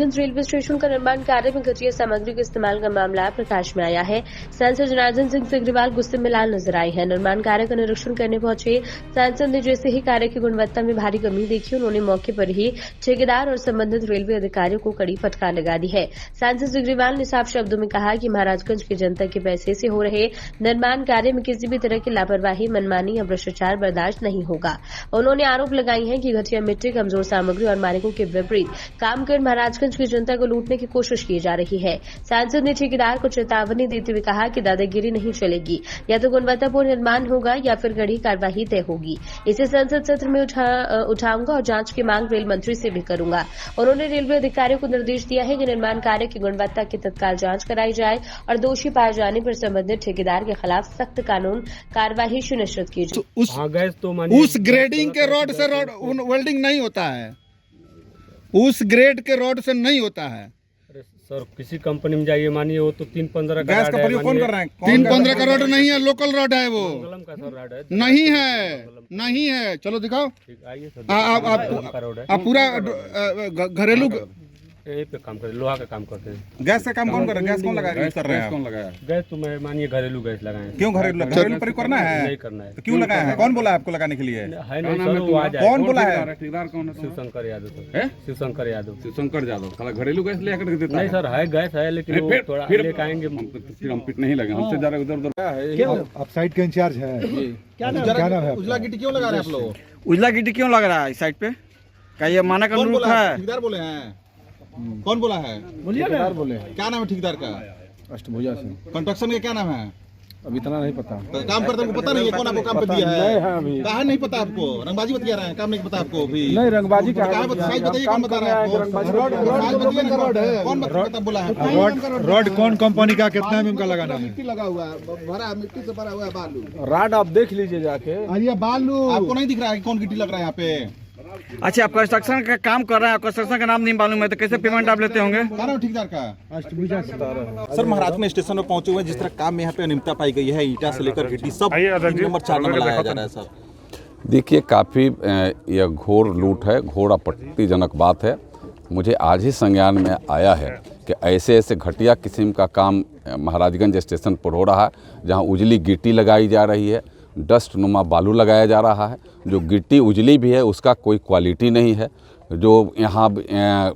Maharajganj railway station का निर्माण कार्य में घटिया सामग्री के इस्तेमाल का मामला प्रकाश में आया है। सांसद जनार्दन सिंह सिग्रीवाल गुस्से में लाल नजर आए हैं। निर्माण कार्य का निरीक्षण करने पहुंचे सांसद ने जैसे ही कार्य की गुणवत्ता में भारी कमी देखी, उन्होंने मौके पर ही ठेकेदार और संबंधित रेलवे अधिकारियों को कड़ी फटकार लगा दी है। सांसद सिग्रीवाल ने साफ शब्दों में कहा कि महाराजगंज की जनता के पैसे से हो रहे निर्माण कार्य में किसी भी तरह की लापरवाही, मनमानी या भ्रष्टाचार बर्दाश्त नहीं होगा। उन्होंने आरोप लगाई है कि घटिया मिट्टी, कमजोर सामग्री और मालिकों के विपरीत काम कर महाराजगंज की जनता को लूटने की कोशिश की जा रही है। सांसद ने ठेकेदार को चेतावनी देते हुए कहा कि दादागिरी नहीं चलेगी, या तो गुणवत्तापूर्ण निर्माण होगा या फिर कड़ी कार्रवाई तय होगी। इसे संसद सत्र में उठाऊंगा और जांच की मांग रेल मंत्री से भी करूंगा। उन्होंने रेलवे अधिकारियों को निर्देश दिया है कि निर्माण कार्य की गुणवत्ता की तत्काल जांच कराई जाए और दोषी पाए जाने पर संबंधित ठेकेदार के खिलाफ सख्त कानून कार्यवाही सुनिश्चित की जाए। उस ग्रेडिंग के रॉड से वेल्डिंग नहीं होता है, उस ग्रेड के रॉड से नहीं होता है। सर किसी कंपनी में जाइए, मानिए वो तो 3-15 का गैस का प्रयोग कौन कर रहा है? 3-15 का रॉड नहीं है, लोकल रॉड है वो। नहीं है, नहीं है। चलो दिखाओ। आप पूरा घरेलू यही पे काम करते, लोहा का काम करते हैं। गैस का काम कौन कर रहा है? गैस कौन लगाया? यूज कर रहे हैं? कौन लगाया? गैस तो मैं मानिए घरेलू गैस लगाए। क्यों घरेलू प्रयोग करना है? नहीं करना है। तो क्यों लगाया है? कौन बोला आपको लगाने के लिए? है नहीं सर, वो आ जाए। कौन बोला है? ठेकेदार कौन है? शिवशंकर यादव। शिवशंकर यादव। शिवशंकर यादव साला घरेलू गैस ले आकर देता है। नहीं सर, है गैस है, लेकिन वो थोड़ा लेके आएंगे, फिर हम पिट नहीं लगे हमसे जा रहे उधर। आप साइट के इंचार्ज है, क्या नाम है? उजला गिट्टी क्यों लगा रहे हैं आप लोग? उजला गिट्टी क्यों लग रहा है साइड पे? क्या ये माना का रूल है? ठेकेदार बोले हैं। कौन बोला है? बोलिए ना। बोले क्या नाम है ठेकेदार का? अष्टभुजा सिंह। कंस्ट्रक्शन का क्या नाम है? अब इतना नहीं पता। तो काम करते को पता नहीं है कौन आपको काम पे दिया है? कहा नहीं पता आपको? रंगबाजी बता रहे हैं, काम नहीं पता आपको भी? नहीं, रंगबाजी का बताइए कौन बता रहा है आपको? कौन बता बोला है? रॉड कौन कंपनी का, कितना में उनका लगाना है? मिट्टी लगा हुआ है, भरा मिट्टी से भरा हुआ है बालू। रॉड आप देख लीजिए जाके। अरे बालू आपको नहीं दिख रहा है कौन गिट्टी लग रहा है यहाँ पे? अच्छा, आप कंस्ट्रक्शन का काम कर रहे हैं, कंस्ट्रक्शन का नाम नहीं मालूम है तो कैसे पेमेंट आप लेते होंगे? ठेकेदार का अष्टभुजा। सर महाराजगंज स्टेशन में पहुंचे हुए, जिस तरह काम में यहाँ पे अनियमितता पाई गई है, ईटा से लेकर गिट्टी सब नंबर 4 में लाया जा रहा है सर। देखिए, काफ़ी यह घोर लूट है, घोर आपत्तिजनक बात है। मुझे आज ही संज्ञान में आया है कि ऐसे ऐसे घटिया किस्म का काम महाराजगंज स्टेशन पर हो रहा है, जहाँ उजली गिट्टी लगाई जा रही है, डस्ट नुमा बालू लगाया जा रहा है। जो गिट्टी उजली भी है उसका कोई क्वालिटी नहीं है। जो यहाँ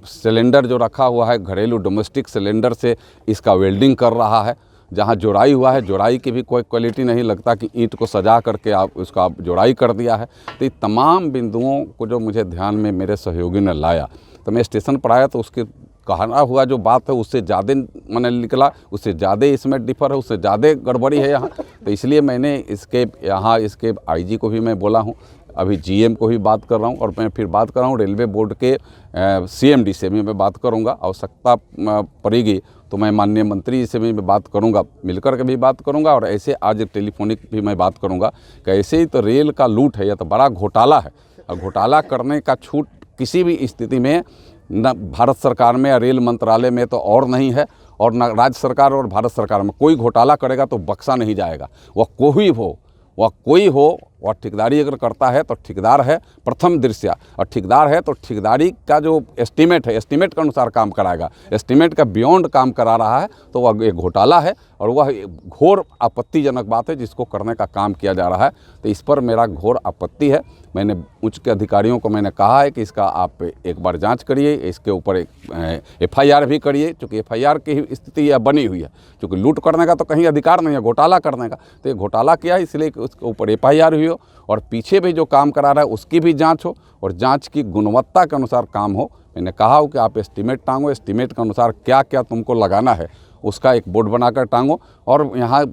सिलेंडर जो रखा हुआ है, घरेलू डोमेस्टिक सिलेंडर से इसका वेल्डिंग कर रहा है। जहाँ जोड़ाई हुआ है, जोड़ाई की भी कोई क्वालिटी नहीं, लगता कि ईंट को सजा करके आप उसका जोड़ाई कर दिया है। तो ये तमाम बिंदुओं को जो मुझे ध्यान में मेरे सहयोगी ने लाया, तो मैं स्टेशन पर आया तो उसके कहना हुआ जो बात है उससे ज़्यादा मैंने निकला, उससे ज़्यादा इसमें डिफर है, उससे ज़्यादा गड़बड़ी है यहाँ। तो इसलिए मैंने इसके आईजी को भी मैं बोला हूँ, अभी जीएम को भी बात कर रहा हूँ, और मैं फिर बात कर रहा हूँ रेलवे बोर्ड के सीएमडी से भी मैं बात करूँगा। आवश्यकता पड़ेगी तो मैं माननीय मंत्री से भी मैं बात करूँगा, मिलकर के भी बात करूँगा, और ऐसे आज टेलीफोनिक भी मैं बात करूँगा कि ऐसे ही तो रेल का लूट है, यह तो बड़ा घोटाला है। और घोटाला करने का छूट किसी भी स्थिति में न भारत सरकार में या रेल मंत्रालय में तो और नहीं है, और न राज्य सरकार और भारत सरकार में। कोई घोटाला करेगा तो बख्शा नहीं जाएगा, वह कोई हो। वह ठेकेदारी अगर करता है तो ठेकेदार है प्रथम दृष्टया, और ठेकेदार है तो ठेकेदारी का जो एस्टीमेट है, एस्टीमेट के अनुसार काम कराएगा। एस्टीमेट का बियॉन्ड काम करा रहा है तो वह एक घोटाला है, और वह घोर आपत्तिजनक बात है जिसको करने का काम किया जा रहा है। तो इस पर मेरा घोर आपत्ति है। मैंने उच्च के अधिकारियों को मैंने कहा है कि इसका आप एक बार जांच करिए, इसके ऊपर एक एफआईआर भी करिए, क्योंकि एफआईआर की स्थिति यह बनी हुई है। क्योंकि लूट करने का तो कहीं अधिकार नहीं है, घोटाला करने का। तो ये घोटाला किया है, इसलिए उसके ऊपर एफआईआर हुई हो, और पीछे भी जो काम करा रहा है उसकी भी जांच हो, और जांच की गुणवत्ता के अनुसार काम हो। मैंने कहा हो कि आप एस्टीमेट टांगो, एस्टीमेट के अनुसार क्या क्या तुमको लगाना है उसका एक बोर्ड बनाकर टांगो। और यहाँ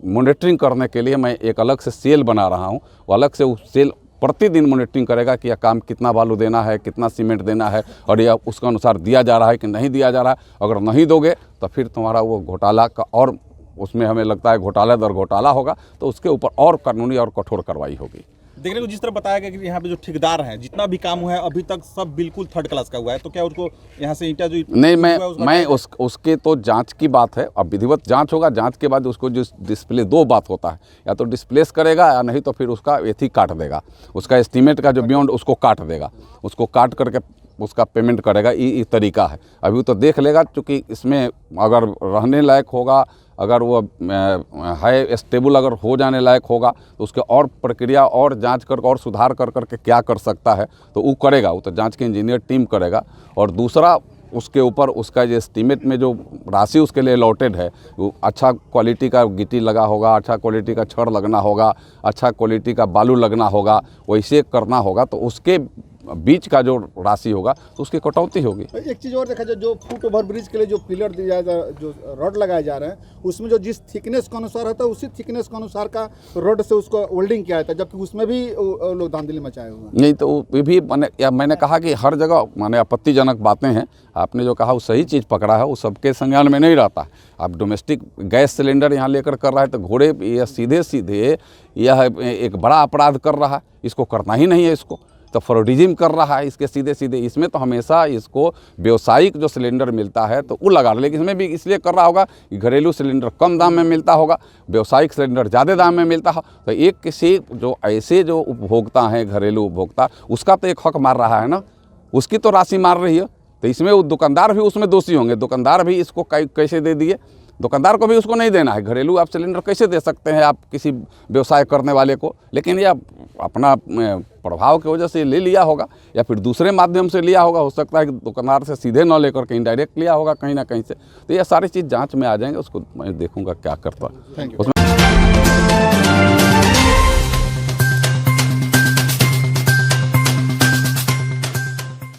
मॉनिटरिंग करने के लिए मैं एक अलग से सेल बना रहा हूँ, वो अलग से उस सेल प्रतिदिन मॉनिटरिंग करेगा कि यह काम कितना बालू देना है, कितना सीमेंट देना है, और यह उसके अनुसार दिया जा रहा है कि नहीं दिया जा रहा है। अगर नहीं दोगे तो फिर तुम्हारा वो घोटाला का, और उसमें हमें लगता है घोटाला दर घोटाला होगा, तो उसके ऊपर और कानूनी और कठोर कार्रवाई होगी। देखने को जिस तरह बताया गया कि यहाँ पे जो ठेकेदार हैं, जितना भी काम हुआ है अभी तक सब बिल्कुल थर्ड क्लास का हुआ है, तो क्या उसको यहाँ से ईंटा जो नहीं, मैं उसके तो जांच की बात है। अब विधिवत जांच होगा, जांच के बाद उसको जो डिस्प्ले, दो बात होता है, या तो डिस्प्लेस करेगा या नहीं तो फिर उसका एथी काट देगा, उसका एस्टीमेट का जो बियॉन्ड उसको काट देगा, उसको काट करके उसका पेमेंट करेगा, ये तरीका है। अभी तो देख लेगा, चूँकि इसमें अगर रहने लायक होगा, अगर वो है स्टेबल, अगर हो जाने लायक होगा तो उसके और प्रक्रिया और जांच कर और सुधार कर करके क्या कर सकता है तो वो करेगा, वो तो जांच की इंजीनियर टीम करेगा। और दूसरा उसके ऊपर उसका जो एस्टीमेट में जो राशि उसके लिए अलॉटेड है, वो अच्छा क्वालिटी का गिट्टी लगा होगा, अच्छा क्वालिटी का छड़ लगना होगा, अच्छा क्वालिटी का बालू लगना होगा, वैसे करना होगा, तो उसके बीच का जो राशि होगा तो उसकी कटौती होगी। एक चीज़ और देखा जाए, जो फुट ओवर ब्रिज के लिए जो पिलर दिया जो रॉड लगाए जा रहे हैं, उसमें जो जिस थिकनेस के अनुसार होता है उसी थिकनेस के अनुसार का रोड से उसको वेल्डिंग किया जाता है, जबकि उसमें भी लोग धांधली मचाए हुए हैं। नहीं तो ये भी मैंने कहा कि हर जगह माने आपत्तिजनक बातें हैं। आपने जो कहा वो सही चीज़ पकड़ा है, वो सबके संज्ञान में नहीं रहता है। आप डोमेस्टिक गैस सिलेंडर यहाँ लेकर कर रहा है तो घोड़े यह सीधे यह एक बड़ा अपराध कर रहा है, इसको करना ही नहीं है, इसको तो फ्रॉडिज्म कर रहा है इसके सीधे। इसमें तो हमेशा इसको व्यावसायिक जो सिलेंडर मिलता है तो वो लगा, लेकिन इसमें भी इसलिए कर रहा होगा कि घरेलू सिलेंडर कम दाम में मिलता होगा, व्यावसायिक सिलेंडर ज़्यादा दाम में मिलता हो, तो एक किसी जो ऐसे जो उपभोक्ता हैं, घरेलू उपभोक्ता, उसका तो एक हक मार रहा है ना, उसकी तो राशि मार रही है। तो इसमें वो दुकानदार भी उसमें दोषी होंगे, दुकानदार भी इसको कैसे दे दिए, दुकानदार को भी उसको नहीं देना है। घरेलू आप सिलेंडर कैसे दे सकते हैं आप किसी व्यवसाय करने वाले को, लेकिन यह अपना प्रभाव की वजह से ले लिया होगा या फिर दूसरे माध्यम से लिया होगा। हो सकता है कि दुकानदार से सीधे न लेकर के इनडायरेक्ट लिया होगा कहीं ना कहीं से। तो ये सारी चीज़ जांच में आ जाएंगे, उसको मैं देखूंगा क्या करता है उसमें।